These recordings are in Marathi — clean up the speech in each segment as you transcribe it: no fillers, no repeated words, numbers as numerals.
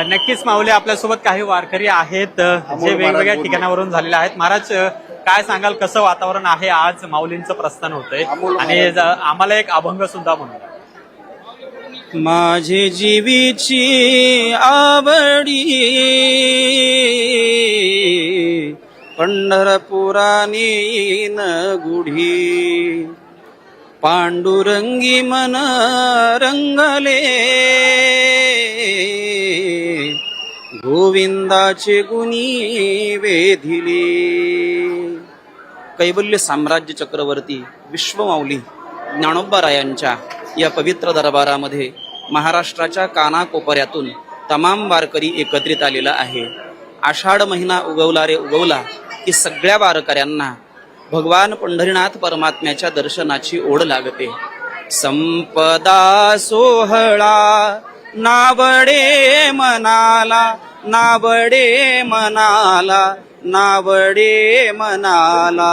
नक्कीच माऊली, आपल्यासोबत काही वारकरी आहेत जे वेगवेगळ्या ठिकाणावरून झालेले आहेत. महाराज, काय सांगाल, कसं वातावरण आहे आज? माऊलींचं प्रस्थान होतंय आणि आम्हाला एक अभंग सुद्धा म्हणून. माझे जीवीची आवडी पंढरपुराने येईन गुढी, पांडुरंगी मन रंगले गोविंदाचे गुणी वेधिले. कैवल्य साम्राज्य चक्रवर्ती विश्वमाऊली ज्ञानोबारायांच्या या पवित्र दरबारामध्ये महाराष्ट्राच्या कानाकोपऱ्यातून तमाम वारकरी एकत्रित आलेला आहे. आषाढ महिना उगवला रे उगवला की सगळ्या वारकऱ्यांना भगवान पंढरीनाथ परमात्म्याच्या दर्शनाची ओढ लागते. संपदा सोहळा नावडे मनाला, नावडे मनाला, नावडे मनाला.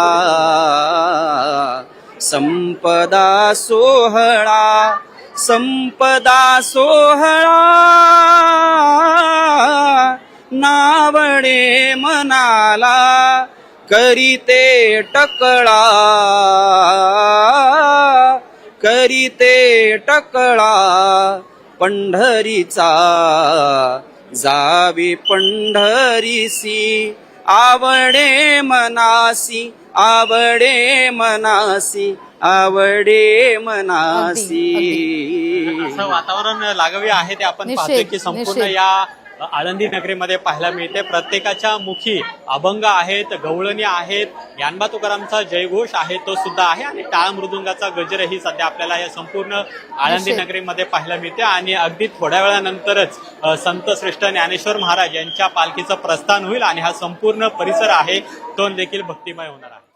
संपदा सोहळा, संपदा सोहळा नावडे मनाला, करीते टकळा, करीते टकळा पंढरीचा. जावे पंढरीसी आवडे मनासी, आवडे मनासी, आवडे मनासी. असं वातावरण लागवी आहे ते आपण पाहतोय की संपूर्ण या आळंदी नगरीमध्ये पाहायला मिळते. प्रत्येकाच्या मुखी अभंग आहेत, गवळणी आहेत, ज्ञानोबा तुकारामचा जयघोष आहे तो सुद्धा आहे आणि टाळ मृदुंगाचा गजरही सध्या आपल्याला या संपूर्ण आळंदी नगरीमध्ये पाहायला मिळते. आणि अगदी थोड्या वेळानंतरच संत श्रेष्ठ ज्ञानेश्वर महाराज यांच्या पालखीचं प्रस्थान होईल आणि हा संपूर्ण परिसर आहे तो देखील भक्तिमय होणार आहे.